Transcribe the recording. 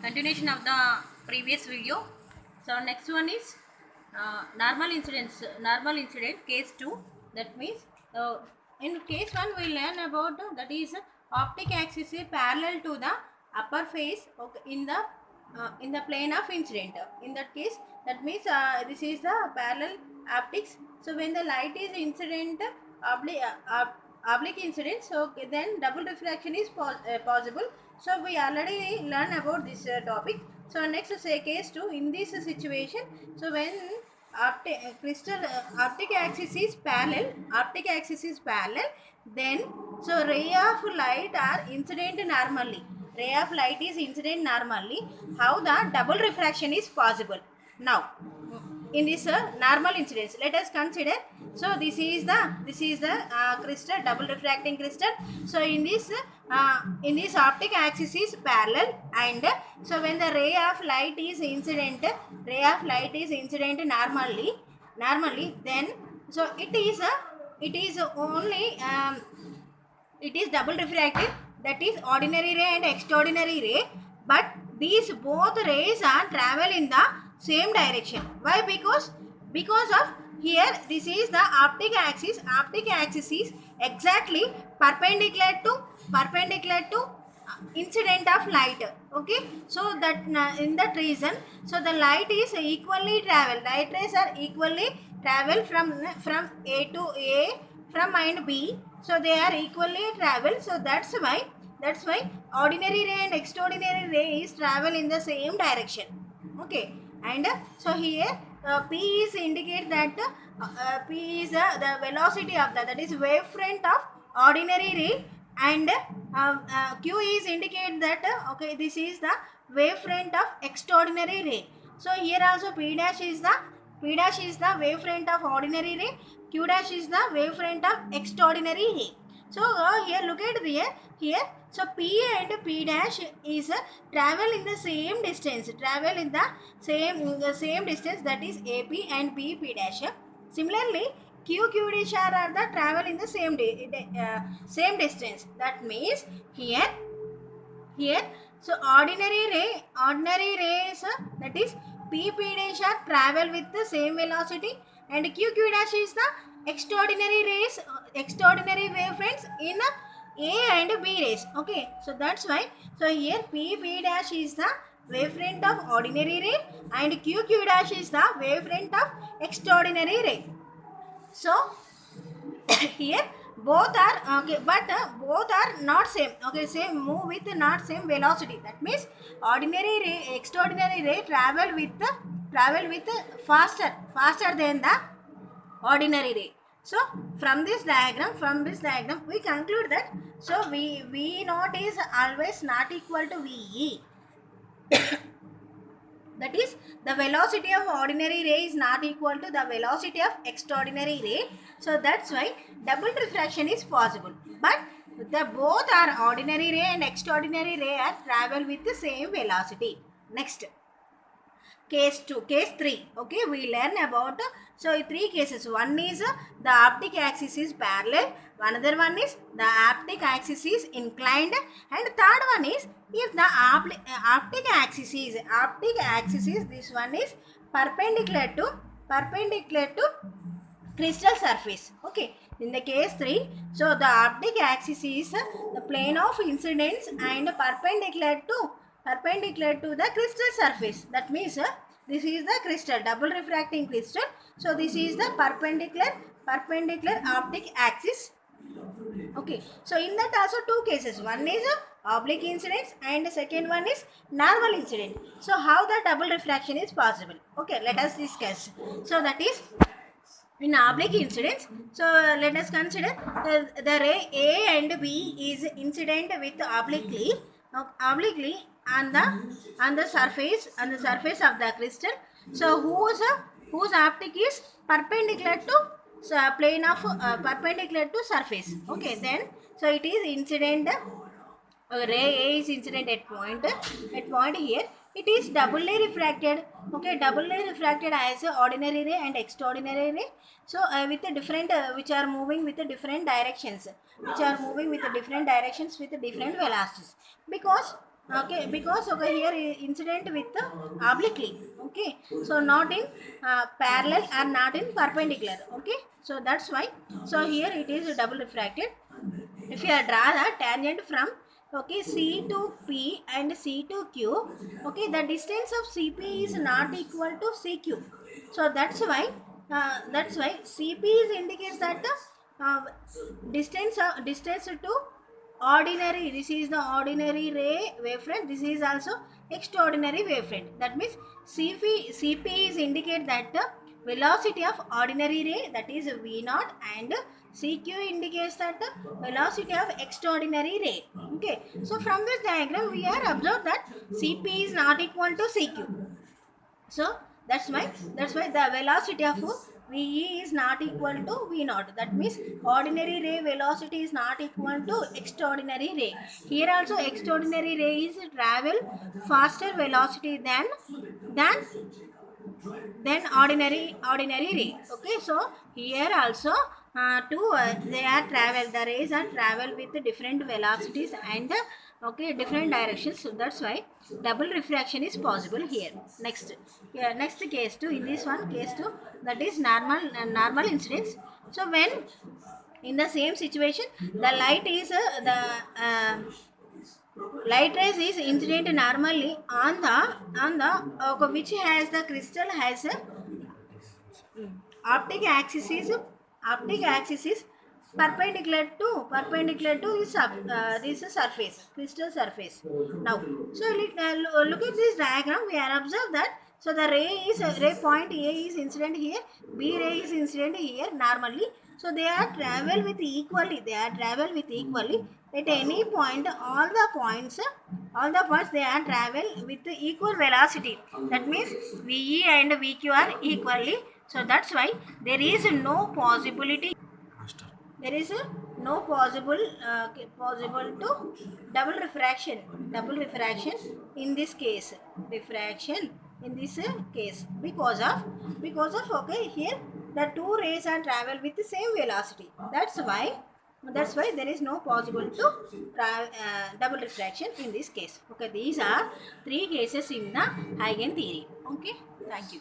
continuation of the previous video. So next one is normal incident case 2. That means in case 1 we learn about that is optic axis is parallel to the upper face, okay, in the plane of incident. In that case, that means this is the parallel optics. So when the light is incident oblique incident, so then double refraction is possible. So we already learned about this topic. So next say case 2. In this situation, so when optic axis is parallel, then so ray of light are incident normally. Ray of light is incident normally. How the double refraction is possible? Now in this normal incidence, let us consider. So this is the crystal, double refracting crystal. So in this optic axis is parallel, and so when the ray of light is incident normally, then so it is only it is double refracted, that is ordinary ray and extraordinary ray, but these both rays are travel in the same direction. Why? Because of here this is the optic axis is exactly perpendicular to incident of light. Okay, so that in that reason, so the light is equally travel, light rays are equally travel from A to A, from mind B, so they are equally travel. So that's why ordinary ray and extraordinary ray is travel in the same direction. Okay, and so here P is indicate that P is the velocity of that is wavefront of ordinary ray, and Q is indicate that okay, this is the wavefront of extraordinary ray. So here also P dash is the wavefront of ordinary ray, Q dash is the wavefront of extraordinary ray. So here look at here. So P and P dash is travel in the same distance, same distance, that is AP and P dash. Similarly, Q dash are the travel in the same distance. That means here so ordinary rays, that is P dash are travel with the same velocity, and Q dash is the extraordinary rays, extraordinary wavefronts in A and B rays. Okay, so that's why, so here P dash is the wavefront of ordinary ray, and Q dash is the wavefront of extraordinary ray. So here both are okay, but both are not same. Okay, same move with not same velocity. That means ordinary ray, extraordinary ray travel with faster than the ordinary ray. So from this diagram we conclude that so V naught is always not equal to VE. That is, the velocity of ordinary ray is not equal to the velocity of extraordinary ray. So that's why double refraction is possible. But the both are ordinary ray and extraordinary ray are travel with the same velocity. Next, case 3. Okay, we learn about so 3 cases. One is the optic axis is parallel, another one is the optic axis is inclined, and third one is if the optic axis is this one is perpendicular to crystal surface. Okay, in the case 3, so the optic axis is the plane of incidence and perpendicular to the crystal surface. That means this is the crystal, double refracting crystal. So this is the perpendicular optic axis. Okay, so in that also 2 cases. One is oblique incidence and the second one is normal incident. So how the double refraction is possible? Okay, let us discuss. So that is in oblique incidence. So let us consider the ray A and B is incident with obliquely on the surface of the crystal. So whose optic is perpendicular to plane of perpendicular to surface. Okay, then so it is incident. Ray A is incident at point here. It is doubly refracted. Okay, doubly refracted as ordinary ray and extraordinary ray. So with the different which are moving with the different directions, with different velocities. Because Okay, because okay here incident with the obliquely. Okay, so not in parallel and not in perpendicular. Okay, so that's why, so here it is double refracted. If you draw the tangent from okay C to P and C to Q, okay, the distance of CP is not equal to CQ. So that's why CP is indicates that the distance to ordinary, this is the ordinary ray wavefront, this is also extraordinary wavefront. That means CP is indicate that the velocity of ordinary ray, that is V naught, and CQ indicates that the velocity of extraordinary ray. Okay, so from this diagram we are observed that CP is not equal to CQ. So that's why the velocity of VE is not equal to V naught. That means ordinary ray velocity is not equal to extraordinary ray. Here also extraordinary ray is travel faster velocity than ordinary ray. Okay, so here also they are travel, the rays are travel with different velocities and okay different directions. So that's why double refraction is possible here. Next, yeah, next case 2, in this one case 2, that is normal incidence. So when in the same situation the light is the light rays is incident normally on the which has the crystal has a optic axis is perpendicular to this surface, crystal surface. Now, so look at this diagram. We are observed that so the ray point A is incident here, B ray is incident here normally. So they are travel with equally. At any point. All the points they are travel with equal velocity. That means VE and VQ are equally. So that's why there is no possibility. There is no possible to double refraction. In this case, refraction in this case because of okay here the two rays are travel with the same velocity. That's why there is no possible to double refraction in this case. Okay, these are three cases in the Huygens theory. Okay, thank you.